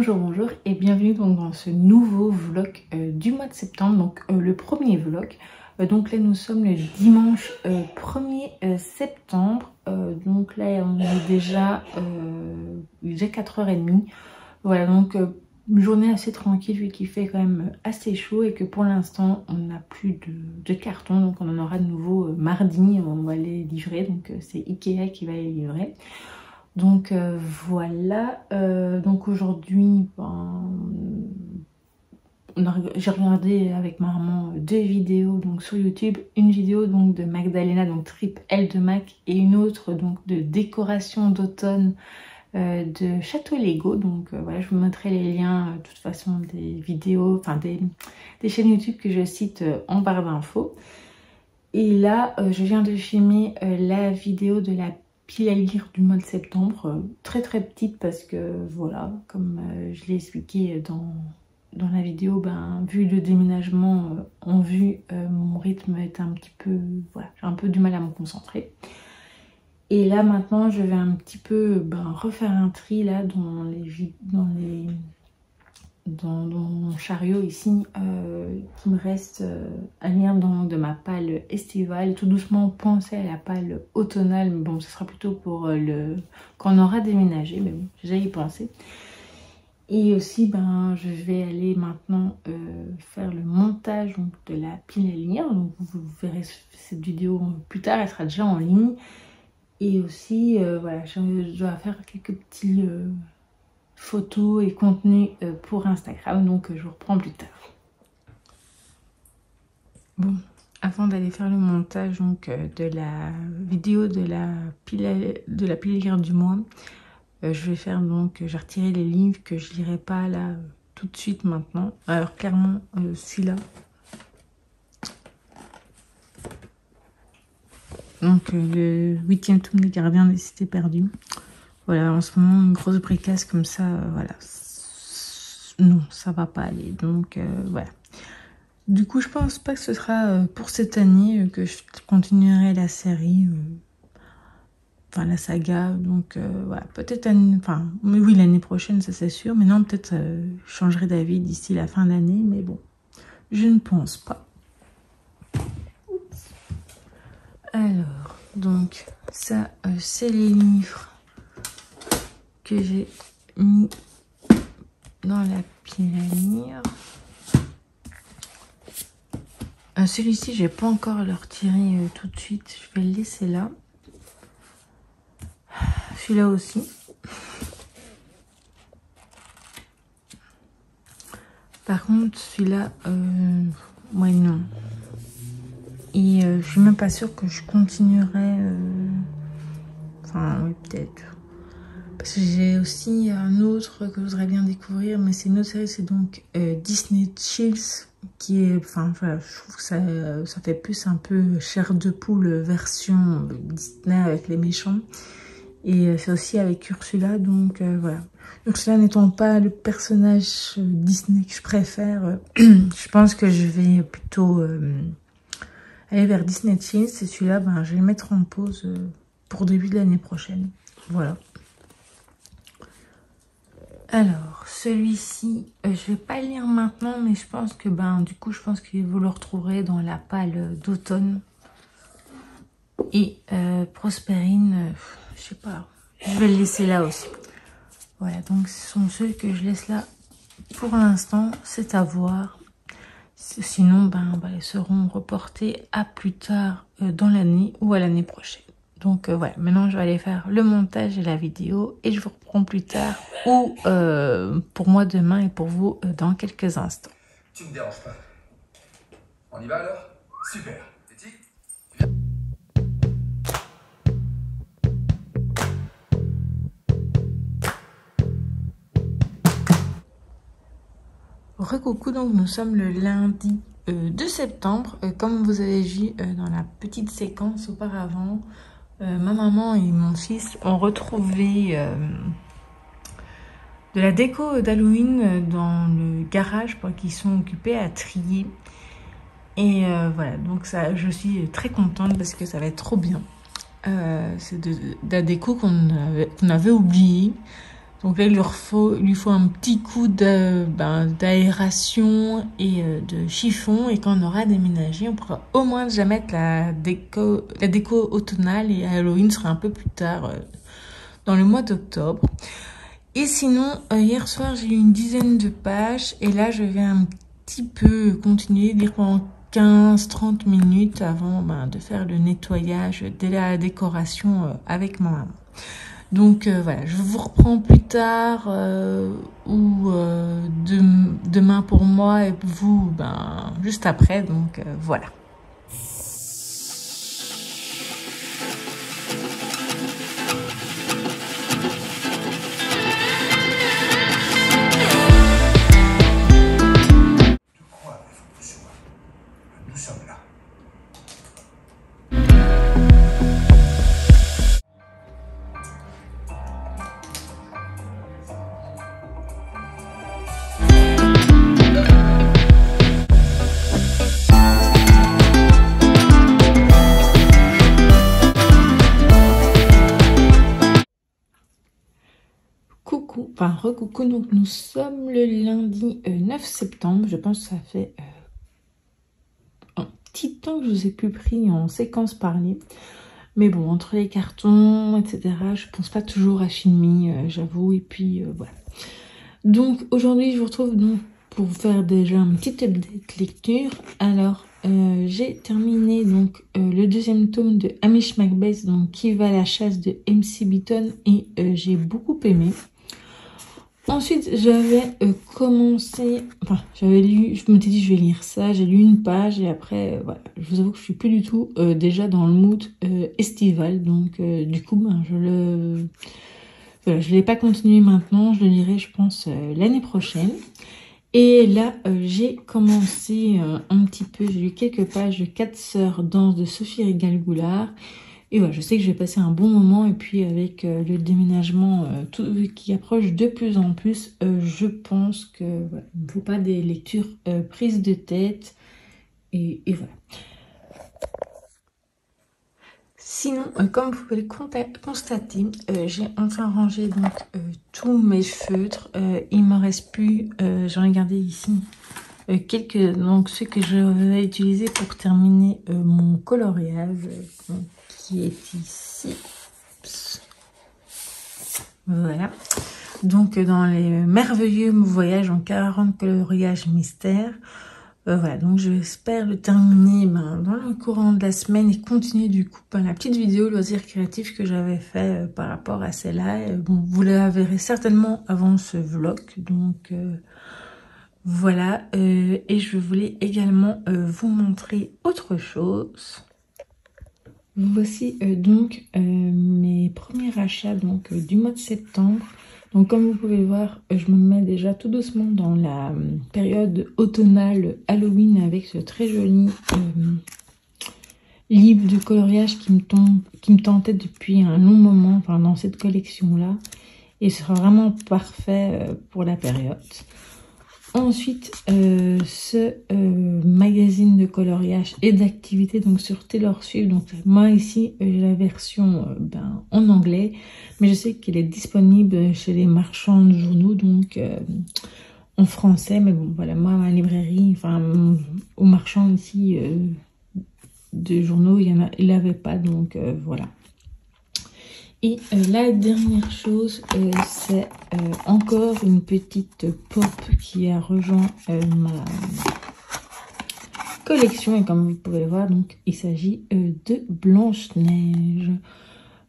Bonjour et bienvenue donc dans ce nouveau vlog du mois de septembre, donc le premier vlog. Donc là nous sommes le dimanche 1er septembre, donc là on est déjà 4h30. Voilà, donc une journée assez tranquille vu qu'il fait quand même assez chaud et que pour l'instant on n'a plus de carton, donc on en aura de nouveau mardi, on va les livrer, donc c'est Ikea qui va les livrer. Donc voilà, donc aujourd'hui j'ai regardé avec ma maman deux vidéos donc sur YouTube, une vidéo donc de Magdalena, donc Trip L de Mac, et une autre donc de décoration d'automne de Château Lego. Donc voilà, je vous mettrai les liens de toute façon des vidéos, enfin des chaînes YouTube que je cite en barre d'infos. Et là je viens de filmer la vidéo de la pile à lire du mois de septembre, très petite parce que voilà, comme je l'ai expliqué dans la vidéo, vu le déménagement en vue, mon rythme est un petit peu, voilà, j'ai un peu du mal à me concentrer. Et là maintenant je vais un petit peu refaire un tri là dans mon chariot ici, qui me reste à lire de ma palle estivale. Tout doucement penser à la palle automnale, mais bon ce sera plutôt pour quand on aura déménagé, mais bon j'ai déjà y pensé. Et aussi je vais aller maintenant faire le montage donc, de la pile à lire. Donc vous verrez cette vidéo plus tard, elle sera déjà en ligne. Et aussi voilà, je dois faire quelques petits photos et contenu pour Instagram, donc je vous reprends plus tard. Bon, avant d'aller faire le montage donc de la vidéo de la pile à lire du mois, je vais faire donc, j'ai retiré les livres que je lirai pas là tout de suite maintenant. Alors clairement celui-là, donc le 8e tome des Gardiens des Cités Perdues. Voilà, en ce moment, une grosse bricasse comme ça, voilà, non, ça va pas aller. Donc, voilà. Du coup, je pense pas que ce sera pour cette année que je continuerai la série, enfin la saga. Donc, voilà, peut-être, enfin, oui, l'année prochaine, ça c'est sûr. Mais non, peut-être je changerai d'avis d'ici la fin d'année, mais bon, je ne pense pas. Oups. Alors, donc, ça, c'est les livres que j'ai mis dans la pile à lire. Celui-ci, je vais pas encore le retirer tout de suite. Je vais le laisser là. Celui-là aussi. Par contre, celui-là, ouais, non. Et je suis même pas sûre que je continuerai. Enfin, oui, peut-être. Parce que j'ai aussi un autre que je voudrais bien découvrir, mais c'est une autre série, c'est donc Disney Chills, qui est, enfin voilà, je trouve que ça fait plus un peu chair de poule version Disney avec les méchants. Et c'est aussi avec Ursula, donc voilà. Ursula n'étant pas le personnage Disney que je préfère, je pense que je vais plutôt aller vers Disney Chills. Et celui-là, je vais le mettre en pause pour début de l'année prochaine. Voilà. Alors, celui-ci, je vais pas le lire maintenant, mais je pense que, du coup, je pense que vous le retrouverez dans la palle d'automne. Et Prospérine, je sais pas, je vais le laisser là aussi. Voilà, donc ce sont ceux que je laisse là pour l'instant, c'est à voir. Sinon, ils seront reportés à plus tard dans l'année ou à l'année prochaine. Donc voilà, maintenant je vais aller faire le montage et la vidéo et je vous reprends plus tard ou pour moi demain et pour vous dans quelques instants. Tu me déranges pas. On y va alors? Super. Titi? Recoucou, donc nous sommes le lundi 2 septembre. Comme vous avez vu dans la petite séquence auparavant, ma maman et mon fils ont retrouvé de la déco d'Halloween dans le garage pour qu'ils sont occupés à trier. Et voilà, donc ça, je suis très contente parce que ça va être trop bien. C'est de la déco qu'on avait oublié. Donc là, il lui faut un petit coup d'aération et de chiffon. Et quand on aura déménagé, on pourra au moins déjà mettre la déco automnale, et Halloween sera un peu plus tard, dans le mois d'octobre. Et sinon, hier soir, j'ai eu une dizaine de pages. Et là, je vais un petit peu continuer, lire pendant 15-30 minutes avant de faire le nettoyage de la décoration avec ma maman. Donc voilà, je vous reprends plus tard ou demain pour moi et vous juste après. Donc voilà. Nous sommes là. Coucou, enfin recoucou, donc nous sommes le lundi 9 septembre, je pense que ça fait un petit temps que je vous ai plus pris en séquence parlée. Mais bon, entre les cartons, etc., je pense pas toujours à Shinmi, j'avoue, et puis voilà. Donc aujourd'hui, je vous retrouve donc pour faire déjà un petit update lecture. Alors, j'ai terminé donc le deuxième tome de Hamish Macbeth, donc qui va à la chasse de MC Beaton, et j'ai beaucoup aimé. Ensuite, j'avais commencé, enfin, j'avais lu, je m'étais dit je vais lire ça, j'ai lu une page et après, voilà, je vous avoue que je suis plus du tout déjà dans le mood estival, donc du coup, voilà, je l'ai pas continué maintenant, je le lirai, je pense, l'année prochaine. Et là, j'ai commencé un petit peu, j'ai lu quelques pages de 4 sœurs danse de Sophie Régal-Goulart. Et voilà, je sais que je vais passer un bon moment, et puis avec le déménagement qui approche de plus en plus, je pense que voilà, il ne faut pas des lectures prises de tête, et voilà. Sinon, comme vous pouvez le constater, j'ai enfin rangé donc tous mes feutres. Il me reste plus, j'en ai gardé ici quelques, donc ceux que je vais utiliser pour terminer mon coloriage, qui est ici. Voilà. Donc dans les merveilleux voyages en 40 coloriages mystères. Voilà, donc j'espère le terminer dans le courant de la semaine et continuer du coup la petite vidéo loisirs créatifs que j'avais fait par rapport à celle-là. Bon, vous la verrez certainement avant ce vlog, donc voilà. Et je voulais également vous montrer autre chose. Voici donc mes premiers achats donc du mois de septembre. Donc comme vous pouvez voir, je me mets déjà tout doucement dans la période automnale Halloween avec ce très joli livre de coloriage qui me tentait depuis un long moment, enfin dans cette collection-là. Et ce sera vraiment parfait pour la période. Ensuite, ce magazine de coloriage et d'activité donc sur Taylor Swift. Donc moi ici j'ai la version en anglais, mais je sais qu'elle est disponible chez les marchands de journaux, donc en français. Mais bon voilà, moi à ma librairie, enfin au marchand ici de journaux, il n'avait pas, donc voilà. Et la dernière chose, c'est encore une petite pop qui a rejoint ma collection. Et comme vous pouvez le voir, donc il s'agit de Blanche-Neige.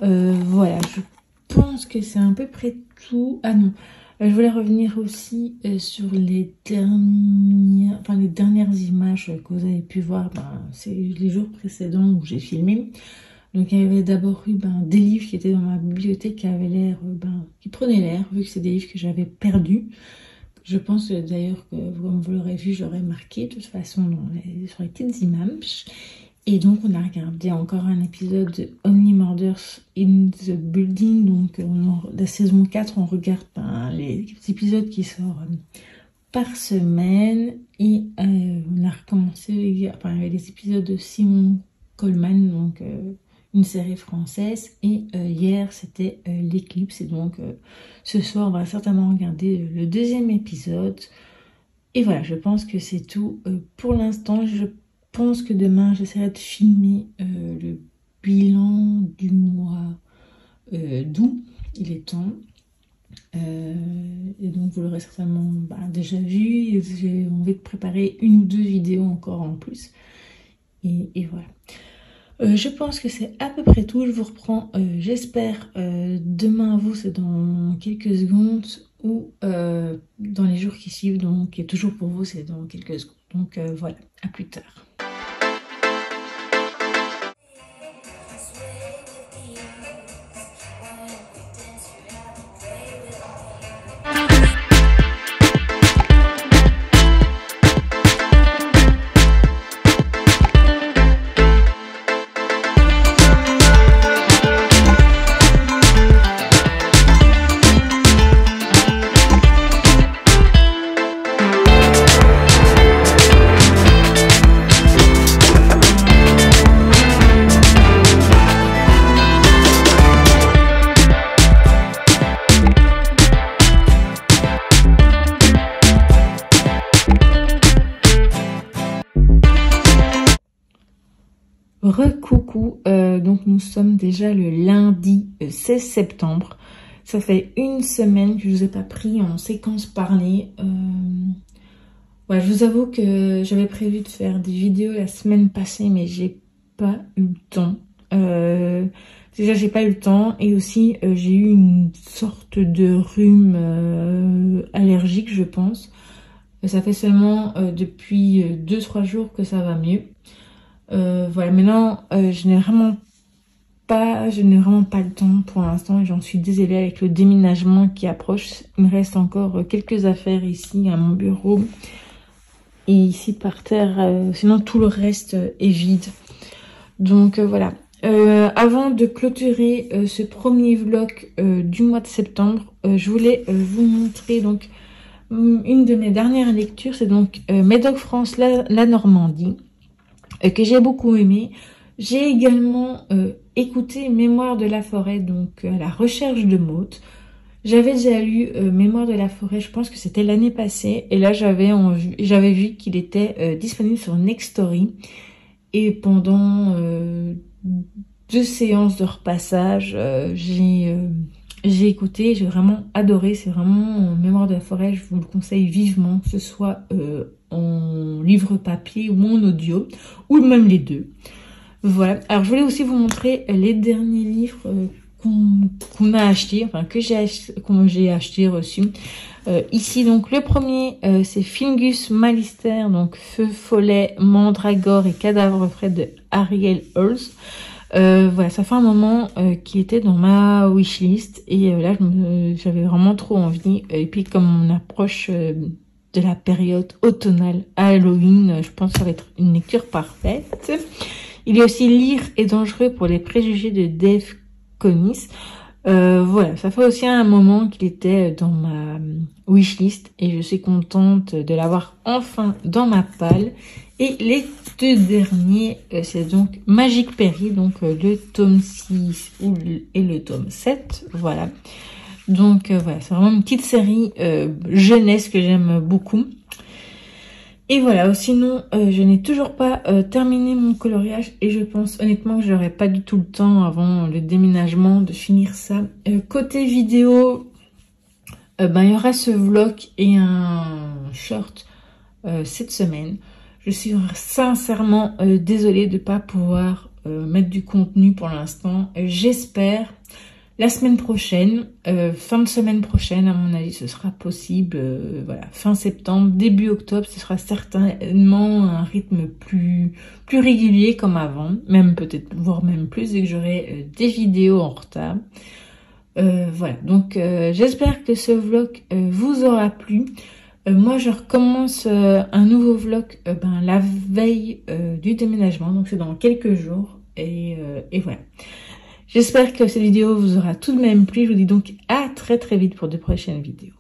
Voilà, je pense que c'est à peu près tout. Ah non, je voulais revenir aussi sur les dernières images que vous avez pu voir. C'est les jours précédents où j'ai filmé. Donc il y avait d'abord eu des livres qui étaient dans ma bibliothèque qui avaient l'air, qui prenaient l'air, vu que c'est des livres que j'avais perdus. Je pense d'ailleurs que, comme vous l'aurez vu, j'aurais marqué de toute façon sur les petites images. Et donc on a regardé encore un épisode de Only Murders in the Building. Donc la saison 4, on regarde les épisodes qui sortent par semaine. Et on a recommencé, il y avait les épisodes de Simon Coleman, donc une série française. Et hier, c'était l'éclipse. Et donc, ce soir, on va certainement regarder le deuxième épisode. Et voilà, je pense que c'est tout pour l'instant. Je pense que demain, j'essaierai de filmer le bilan du mois d'août. Il est temps. Et donc vous l'aurez certainement déjà vu. J'ai envie de préparer une ou deux vidéos encore en plus. Et voilà. Je pense que c'est à peu près tout. Je vous reprends, j'espère, demain à vous, c'est dans quelques secondes, ou dans les jours qui suivent. Donc, et toujours pour vous, c'est dans quelques secondes. Donc voilà, à plus tard. Recoucou, donc nous sommes déjà le lundi 16 septembre. Ça fait une semaine que je vous ai pas pris en séquence parlée. Ouais, je vous avoue que j'avais prévu de faire des vidéos la semaine passée, mais j'ai pas eu le temps. Déjà, j'ai pas eu le temps, et aussi j'ai eu une sorte de rhume allergique, je pense. Ça fait seulement depuis 2-3 jours que ça va mieux. Voilà, maintenant je n'ai vraiment pas le temps pour l'instant, et j'en suis désolée avec le déménagement qui approche. Il me reste encore quelques affaires ici à mon bureau et ici par terre, sinon tout le reste est vide. Donc voilà. Avant de clôturer ce premier vlog du mois de septembre, je voulais vous montrer donc une de mes dernières lectures. C'est donc Médoc France, la Normandie, que j'ai beaucoup aimé. J'ai également écouté Mémoire de la forêt, donc à la recherche de Maud. J'avais déjà lu Mémoire de la forêt, je pense que c'était l'année passée, et là j'avais vu qu'il était disponible sur Nextory, et pendant 2 séances de repassage, j'ai écouté, j'ai vraiment adoré. C'est vraiment Mémoire de la forêt, je vous le conseille vivement, que ce soit en livre papier ou en audio, ou même les deux. Voilà, alors je voulais aussi vous montrer les derniers livres qu'on a achetés, enfin que j'ai acheté, reçu. Ici donc le premier c'est Fingus Malister, donc Feu Follet, Mandragore et Cadavre frais de Ariel Earls. Voilà, ça fait un moment qu'il était dans ma wishlist, et là j'avais vraiment trop envie, et puis comme on approche de la période automnale à Halloween, je pense que ça va être une lecture parfaite. Il y a aussi Lire est dangereux pour les préjugés de Dave Connis. Voilà, ça fait aussi un moment qu'il était dans ma wishlist, et je suis contente de l'avoir enfin dans ma palle. Et les 2 derniers, c'est donc Magic Perry, donc le tome 6 et le tome 7, voilà. Donc voilà, c'est vraiment une petite série jeunesse que j'aime beaucoup. Et voilà, sinon je n'ai toujours pas terminé mon coloriage, et je pense honnêtement que j'aurai pas du tout le temps avant le déménagement de finir ça. Côté vidéo, il y aura ce vlog et un short cette semaine. Je suis sincèrement désolée de ne pas pouvoir mettre du contenu pour l'instant. J'espère la semaine prochaine, fin de semaine prochaine, à mon avis, ce sera possible. Voilà, fin septembre, début octobre, ce sera certainement un rythme plus régulier comme avant, même peut-être, voire même plus, et que j'aurai des vidéos en retard. Voilà, donc j'espère que ce vlog vous aura plu. Moi, je recommence un nouveau vlog la veille du déménagement, donc c'est dans quelques jours, et voilà. J'espère que cette vidéo vous aura tout de même plu. Je vous dis donc à très vite pour de prochaines vidéos.